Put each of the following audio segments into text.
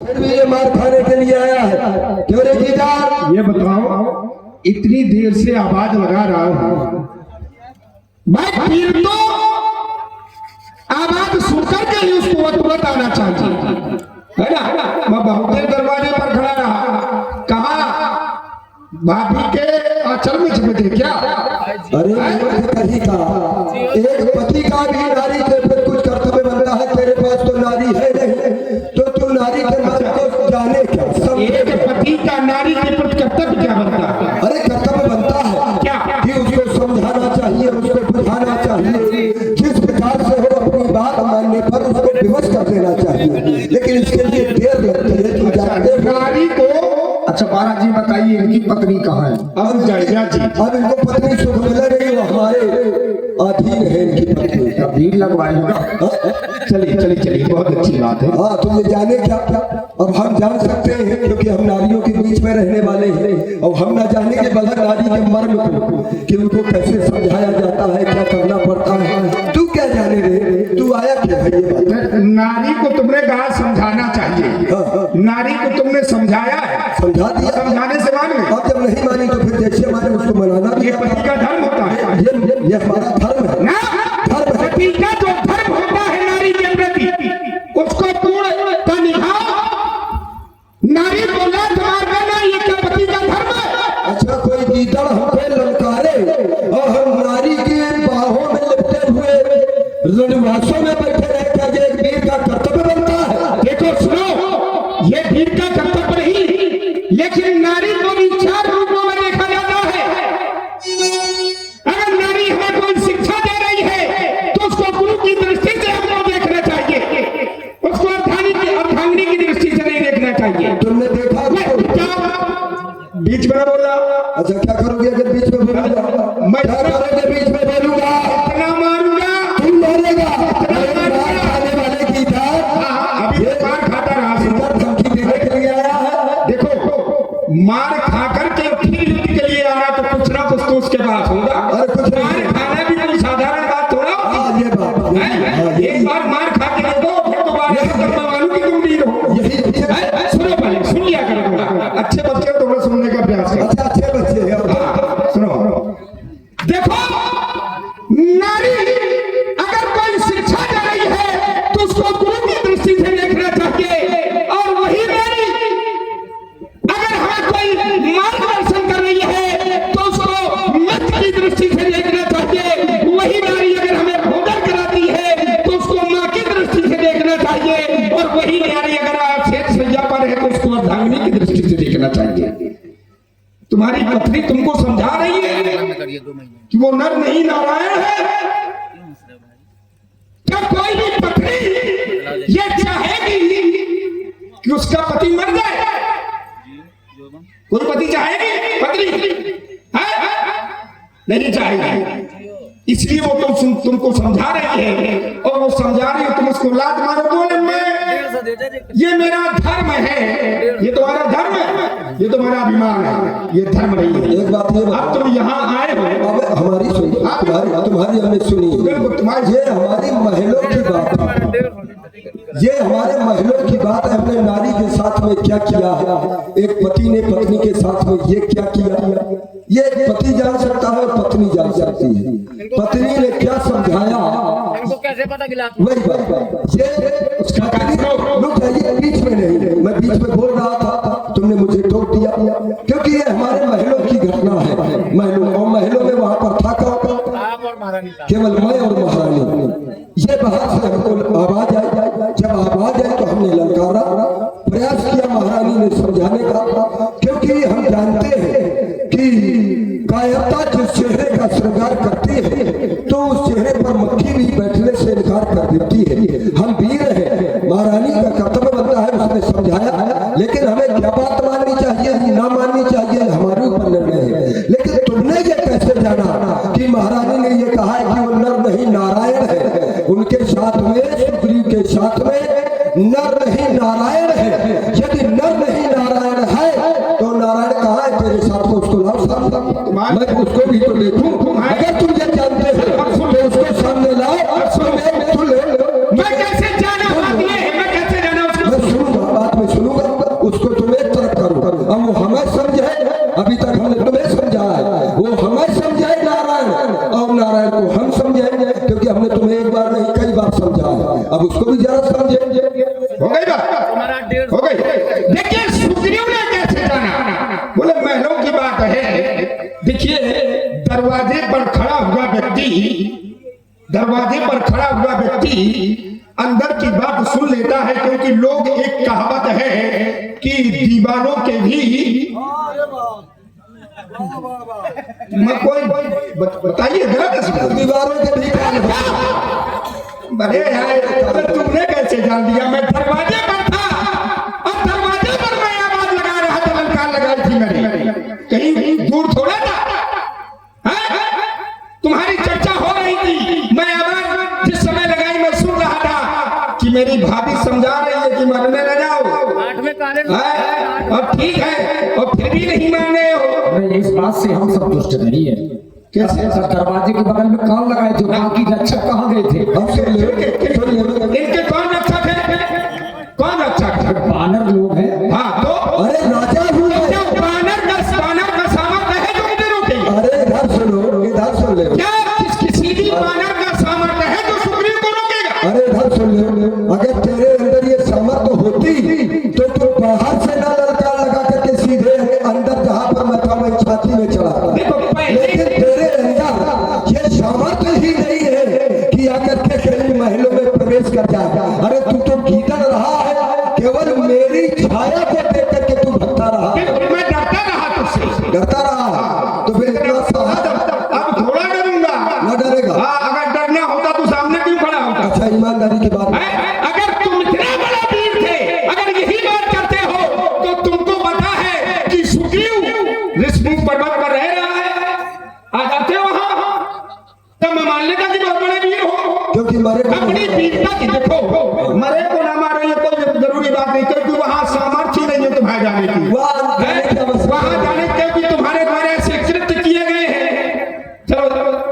फिर भी ये मार खाने के लिए आया है। क्यों रे जीजा? ये बताओ, इतनी देर से आवाज लगा रहा हूं, मैं फिर तो आवाज सुनकर के ही उसको तुरंत आना चाहिए, है ना? मैं बहुत देर दरवाजे पर खड़ा रहा, कहा भाभी के आंचल में छिपे क्या? अरे कहीं का एक पति का भी नारी के प्रति कुछ कर्तव्य बनता है। तेरे पास तो नारी है नहीं, तो तू नारी के मतलब को जाने क्या? एक पति का नारी के प्रति कर्तव्य क्या बनता है? अरे कर्तव्य बनता है क्या? कि उसको समझाना चाहिए, उसको बुझाना चाहिए, जिस प्रकार से हो अपनी बात मानने पर उसको विवश कर देना चाहिए। लेकिन इसके लिए देर लगती है। तू जानते हो नारी को, अच्छा महाराज जी बताइए इनकी पत्नी कहाँ है? अब जायजा जी, अब इनको पत्नी सुख मिल रही, वो हमारे अधीन है। इनकी पत्नी अब भीड़ लगवाएगा। चलिए चलिए चलिए, बहुत अच्छी बात है। हाँ, तुम ये जाने क्या? अब हम जान सकते हैं क्योंकि हम नारियों के बीच में रहने वाले हैं। और हम ना जाने के बगैर नारी के मर्म को कि उनको कैसे समझाया जाता है, क्या करना पड़ता है। तू क्या जाने रे? तू आया क्या है? ये बात नारी को तुमने कहा समझाना चाहिए, नारी को तुमने समझाया है, समझा दिया। समझाने से मान में अब जब नहीं मानी तो फिर जैसे माने उसको मनाना भी ये पति का धर्म होता है। ये हमारा धर्म है ना, धर्म है। पति का जो धर्म होता है नारी के प्रति, उसको पूर्ण निभाओ। नारी बोला तुम्हारा ना, ये क्या पति का धर्म है? अच्छा, कोई गीदड़ हम पे ललकारे और हम नारी की बाहों में लिपटे हुए रणवासों में बैठे रहे, क्या ये एक वीर का कर्तव्य बनता है? देखो सुनो, ये वीर का कर्तव्य नहीं, लेकिन नारी को भी चार रूपों में देखा जाता है। अगर नारी हमें कोई शिक्षा दे रही है तो उसको गुरु की दृष्टि से हमको देखना चाहिए, उसको अर्धांगिनी की दृष्टि से नहीं देखना चाहिए। तुमने देखा बीच में बोला। अच्छा, क्या करोगे अगर बीच में बोलूंगा? मैं क्या करोगे बीच में बोलूंगा? इतना मारूंगा, तुम मारेगा मार खाने वाले की था। अभी मार खाता रहा, धमकी देने के लिए आया है। देखो मार खाकर के फिर युद्ध के लिए आना तो कुछ ना कुछ तो उसके पास होगा। अरे कुछ नहीं। मार खाना भी कोई साधारण बात थोड़ा हाँ, ये बात है। एक बार मार खा के देखो, फिर दोबारा करने वालों की तुम वीर हो। सुनो, पहले सुन लिया करो थोड़ा। अच्छे बच्चे हो थोड़ा सुनने का प्रयास करो। अच्छा, अच्छे बच्चे हैं। सुनो, देखो नारी अगर कोई शिक्षा दे रही है तो उसको गुरु की दृष्टि से देखना चाहिए, और वही नारी अगर हमें कोई मार्गदर्शन कर रही है तो उसको मित्र की दृष्टि से देखना चाहिए। वही नारी अगर हमें भोजन कराती है तो उसको माँ की दृष्टि से देखना चाहिए, और वही नारी अगर आप शेष सज्जा पर है तो उसको अर्धांगिनी की दृष्टि से देखना चाहिए। तुम्हारी पत्नी तुमको समझा रही है कि वो नर नहीं नारायण है। क्या कोई भी पत्नी ये चाहेगी कि उसका पति मर जाए? कोई पति चाहेगी पत्नी? नहीं चाहेगी। इसलिए वो तुमको समझा रही है, और वो समझा रही है, तुम उसको लात मारो, बोले मैं ये मेरा धर्म है, ये तुम्हारा धर्म है, ये तुम्हारा अभिमान है, ये धर्म नहीं है। एक बात ये अब तुम यहाँ आए हो, अब हमारी सुनिए, तुम्हारी हमने सुनी। ये हमारी महलों की बात है, ये हमारे महलों की बात है। हमने नारी के साथ में क्या किया है, एक पति ने पत्नी के साथ में ये क्या किया, ये एक पति जान सकता है और पत्नी जान सकती है। पत्नी ने क्या समझाया इनको कैसे पता गिला? वही बात। ये उसका रुक जाइए, बीच में नहीं, मैं बीच में बोल रहा था, तुमने मुझे टोक दिया, क्योंकि ये हमारे महलों की घटना है। महलों और महलों में वहां पर था केवल मैं और महारानी। ये बाहर से हमको आवाज आई, जब आवाज आई तो हमने ललकारा, प्रयास किया महारानी ने समझाने का, क्योंकि हम जानते हैं कि कायरता जिस चेहरे का श्रृंगार करती है तो उस चेहरे पर मक्खी भी बैठने से इनकार कर देती है। हम वीर हैं, महारानी का कर्तव्य बनता है, उसने समझाया, लेकिन हमें क्या बात माननी चाहिए ना माननी चाहिए हमारे ऊपर निर्णय है। लेकिन तुमने ये कैसे जाना कि महारानी ने ये कहा है कि वो नर नहीं नारायण है, उनके साथ में सुग्रीव के साथ में नर नहीं नारायण है। यदि नर नहीं नारायण है तो नारायण कहाँ है? तेरे साथ में उसको लाओ सामने, मैं उसको भी तो देखूं। अगर तुम ये जानते हो तो उसको सामने लाओ, मैं कैसे जाना? मैं सुनूंगा, बात में सुनूंगा। हो गई। देखिए सुग्रीव ने कैसे जाना, बोले महलों की बात है। देखिए दरवाजे पर खड़ा हुआ व्यक्ति अंदर की बात सुन लेता है, क्योंकि लोग एक कहावत है कि दीवानों के भी कोई बताइए दीवारों के भी कान अरे यार तुमने कैसे जान दिया? मैं दरवाजे पर था और दरवाजे पर मैं आवाज लगा रहा था, ललकार लगाई थी मैंने, कहीं दूर थोड़ा था। तुम्हारी चर्चा हो रही थी, मैं आवाज जिस समय लगाई मैं सुन रहा था कि मेरी भाभी समझा रही है कि मरने न जाओ। आठ में काले और ठीक है, और फिर भी नहीं मान रहे हो। इस बात से हम सब दुष्ट नहीं है। कैसे? दरवाजे के बगल में कान लगाए थे, बाकी रक्षक कहाँ गए थे? इनके कौन रक्षक है? कौन रक्षक है? बानर लोग हैं। हाँ तो अरे राजा हूँ मैं। जो बानर का सामर्थ्य है जो मुझे रोकेगा। अरे इधर सुन ले। क्या किसी भी बानर का सामर्थ्य है जो सुग्रीव को रोकेगा? अरे इधर सुन ले, अगर तेरे अंदर ये सामर्थ्य होती तो तू बाहर से ना ललकार लगा करके सीधे अंदर जहाँ पर मैं था मैं छाती में चला, लेकिन तेरे अंदर ये सामर्थ्य ही नहीं है कि आकर के कहीं महलों में प्रवेश कर जाए। अरे तू तो गीदड़ रहा है, केवल मेरी छाया को देख करके तू भटका रहा, मैं डरता रहा तुझसे। डरता रहा, तो फिर इतना साहस अब थोड़ा डरूंगा। न डरेगा। हाँ, अगर डरना होता तो सामने क्यों खड़ा होता? अच्छा ईमानदारी की बात है। अगर तुम इतना बड़ा वीर थे, अगर यही बात करते हो तो तुमको पता है कि सुग्रीव ऋषमुख पर्वत पर रह रहा है, आ जाते हो वहां, तब मैं मान लेता कि बहुत बड़े वीर हो। क्योंकि मरे को अपनी वीरता की देखो, मरे को ना मारे ये कोई जरूरी बात नहीं, क्योंकि वहां सामर्थ्य नहीं है तुम्हारे जाने की। वहां जाने क्योंकि तुम्हारे द्वारा ऐसे कृत्य किए गए हैं। चलो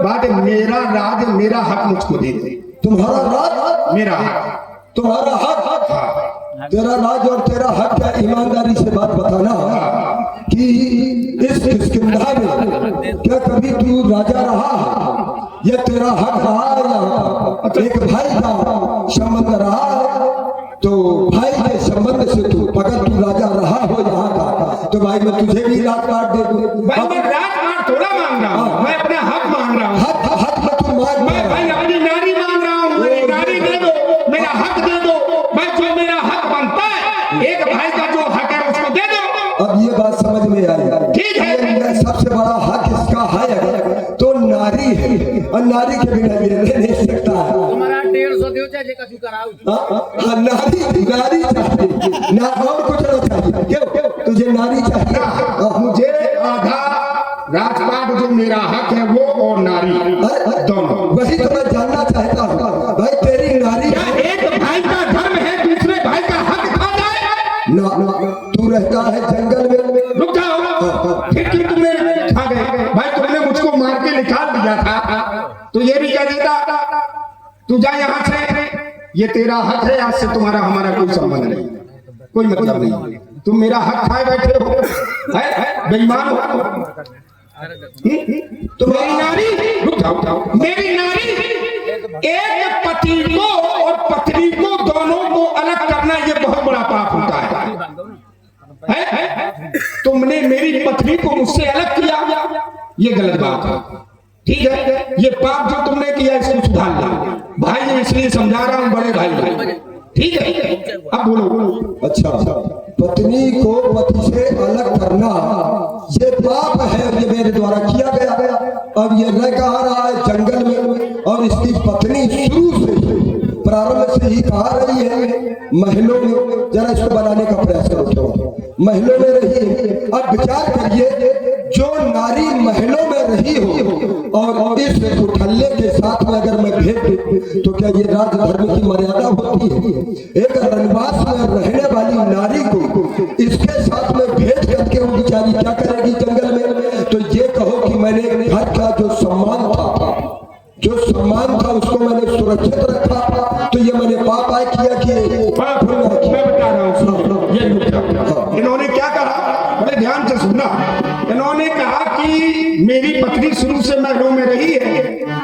बात है, मेरा राज मेरा हक मुझको दे दे। तुम्हारा राज, मेरा हक, तुम्हारा हक, तेरा राज और तेरा हक क्या? ईमानदारी से बात बताना कि इस किष्किंधा में क्या कभी तू राजा रहा? ये तेरा हक रहा या एक भाई का संबंध रहा? तो भाई के संबंध से तू अगर तू राजा रहा हो यहाँ का, तो भाई मैं तुझे भी राज काट दे दूं। भाई मैं राजपाट थोड़ा मांग रहा हूँ, मैं अपना हक मांग रहा हूँ। हक में तू मांग मैं भाई अपनी नारी मांग रहा हूँ, मेरी नारी दे दो, मेरा हक दे दो। मैं जो मेरा हक बनता है, एक भाई का जो हक है उसको दे दो। अब ये बात समझ में आई। ठीक है। ये सबसे बड़ा हक इसका है तो नारी है, और नारी के बिना ये रह नहीं सकता है। तुम्हारा 150 दियो चाहे कछु कराओ। नारी चाहिए ना, और कुछ ना चाहिए। क्यों? तुझे नारी चाहिए। मुझे आधा राजपाट जो मेरा हक है वो और नारी दोनों। वही तो मैं जानना चाहता हूँ भाई, तेरी नारी क्या एक भाई का धर्म है दूसरे भाई का हक खा जाए? ना, तू रहता है जंगल में। रुक जाओ, फिर क्यों तुमने खा गए? भाई तुमने मुझको मार के निकाल दिया था, तो ये भी कह देता तू जा यहाँ से, ये तेरा हक है, आज से तुम्हारा हमारा कोई संबंध नहीं, कोई मतलब नहीं। तुम मेरा हक खाए बैठे हो, बेईमान हो। तो मेरी नारी, रुक जाओ, मेरी नारी, एक पति को और पत्नी को दोनों को अलग करना ये बहुत बड़ा पाप होता है। तुमने मेरी पत्नी को मुझसे अलग किया, ये गलत बात है। ठीक है, ये पाप जो तुमने किया इसको सुधार लो भाई, मैं इसलिए समझा रहा हूँ बड़े भाई। ठीक है, अब बोलो। अच्छा, पत्नी को पति से अलग करना ये पाप है, ये मेरे द्वारा किया गया। अब ये रह कहा रहा है जंगल में, और इसकी पत्नी शुरू से प्रारंभ से ही कहा रही है महलों में। जरा इसको बनाने का प्रयास करो, महलों में रही है। अब विचार करिए, जो नारी महलों में रही हो और इस उठल्ले के साथ में अगर मैं भेज दूं, तो क्या ये राजधर्म की मर्यादा होती है? एक रनवास में रहने वाली नारी को इसके साथ में भेज करके वो बेचारी क्या करेगी जंगल में? तो ये कहो कि मैंने घर का जो सम्मान था उसको मैंने सुरक्षित रखा, तो ये मैंने पाप आय किया कि मैं बता रहा हूँ, ये इन्होंने क्या कहा, बड़े ध्यान से सुनना। इन्होंने कहा कि मेरी पत्नी शुरू से महलों में रही है,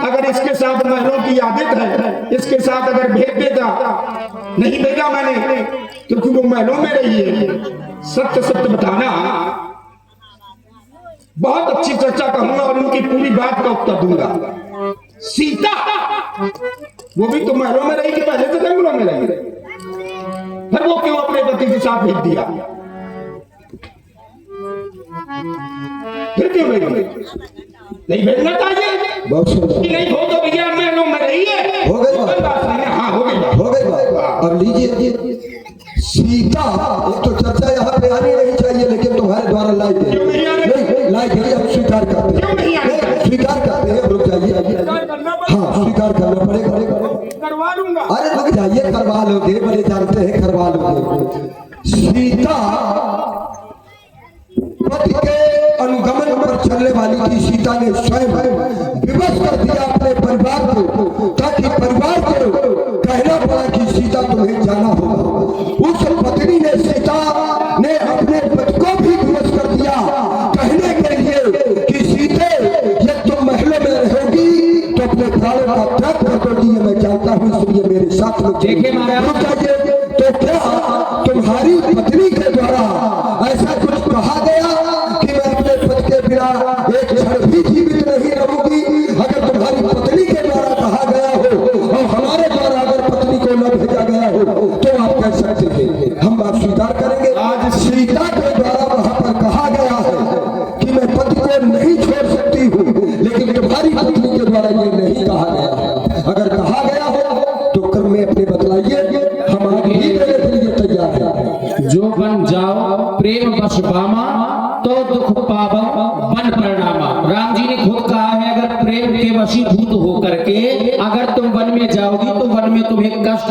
अगर इसके साथ महलों की आदत है, इसके साथ अगर भेज देता नहीं भेजा मैंने, क्योंकि वो महलों में रही है। सत्य सत्य बताना, बहुत अच्छी चर्चा करूंगा और उनकी पूरी बात का उत्तर दूंगा। सीता वो भी तो महलों में रही कि पहले से जंगलों में रही, फिर वो क्यों अपने पति के साथ भेज दिया? फिर क्यों भेज दिया? नहीं भेजना चाहिए बहुत सुंदर। कि नहीं हो तो भैया महलों में रही है। हो गई बात। हाँ हो गई बात। हो गई बात। अब लीजिए सीता, एक तो चर्चा यहाँ पे आनी नहीं चाहिए, लेकिन तुम्हारे द्वारा लाई गई। नहीं लाई गई, हम स्वीकार करते हैं, स्वीकार करते हैं। रुक जाइए, हाँ स्वीकार करना पड़ेगा। करवा लूंगा। अरे रुक जाइए, करवा लोगे, बड़े जानते हैं करवा लोगे। सीता पति के अनुगमन पर चलने वाली थी। सीता ने स्वयं विवश कर दिया अपने परिवार को, ताकि परिवार को कहना पड़ा कि सीता तुम्हें जाना होगा। उस पत्नी ने, सीता ने अपने पति को भी विवश कर दिया, कहने के लिए कि सीते यदि तुम महलों में रहोगी तो अपने प्राणों का त्याग कर दोगी, ये मैं जानता हूँ, इसलिए मेरे साथ में देखिए महाराज, रुक जाइए। तो क्या तुम्हारी पत्नी के द्वारा ऐसा कुछ कहा गया कि मैं अपने पति के बिना एक क्षण भी जीवित नहीं रहूंगी? अगर तुम्हारी पत्नी के द्वारा कहा गया हो और हमारे द्वारा अगर पत्नी को न भेजा गया हो तो आप कह सकते हैं, हम बात स्वीकार करेंगे। आज सीता के द्वारा वहां पर कहा गया है कि मैं पति को नहीं छोड़ सकती हूँ, लेकिन तुम्हारी पत्नी के द्वारा ये नहीं कहा गया है। अगर कहा गया हो तो क्रम में अपने बतलाइए, हम आगे ही देने के लिए तैयार हैं। जो बन जाओ प्रेम बस बामा, तो दुख पावो बन परिणामा। राम जी ने खुद कहा है, अगर प्रेम के वशीभूत होकर के अगर तुम वन में जाओगी तो वन में तुम्हें कष्ट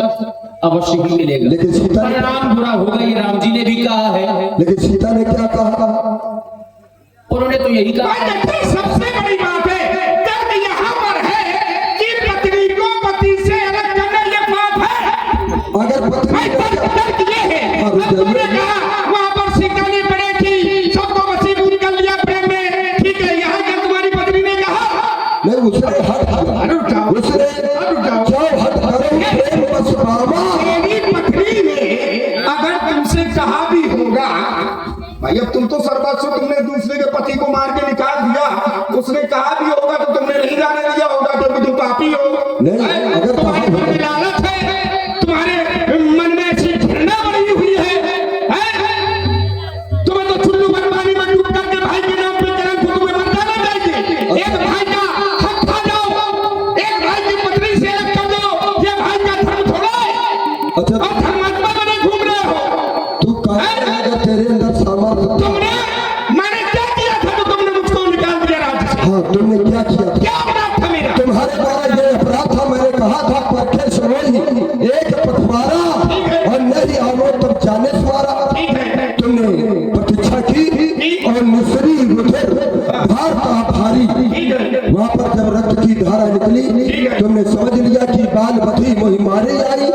अवश्य ही मिलेगा, लेकिन सीता ने, परिणाम बुरा होगा, ये राम जी ने भी कहा है। लेकिन सीता ने क्या कहा? उन्होंने तो यही कहा है। देखिए सबसे बड़ी बात है, दर्द यहाँ पर है कि पत्नी को पति से अलग करना ये पाप है। अगर पत्नी भाई दर्द ये है, अब तुमने कहा वहाँ पर सीता ने बड़े की सबको वशीभूत कर लिया प्रेम में, ठीक है, यहाँ क्या तुम्हारी पत्नी ने कहा? नहीं, उसने हट किया, रुक जाओ, उसने जाओ हट करो, प्रेम बस बामा। तेरी पत्नी ने अगर तुमसे कहा भी होगा, भाई अब तुम तो सर्वस्व, तुमने दूसरे के पति को मार के निकाल दिया, उसने कहा भी होगा तो तुमने नहीं जाने दिया होगा क्योंकि तुम पापी हो। नहीं, अगर तुम्हारे मन में लालच है, तुम्हारे मन में ऐसी घृणा बनी हुई है? तुम्हें तो चुल्लू भर पानी में डूब करके भाई के नाम पे कलंक को तुम्हें मर जाना चाहिए। एक भाई का हक खा जाओ, एक भाई की पत्नी से अलग कर दो, ये भाई का धर्म थोड़ा है। अच्छा, और धर्मात्मा बने घूम रहे हो तू कहा तेरे अंदर सामर्थ्य? तुमने, मैंने क्या किया था तो तुमने मुझको निकाल दिया राज्य से? हाँ, तुमने क्या किया था? क्या अपराध था मेरा? तुम्हारे द्वारा ये अपराध था, मैंने कहा था परखे सुनोई, एक पथवारा और नहीं आओ तब जाने सवारा। तुमने प्रतीक्षा की और निसरी रुधिर भार का भारी, वहां पर जब रक्त की धारा निकली तुमने समझ लिया कि बाल बधी मोहि मारे आई।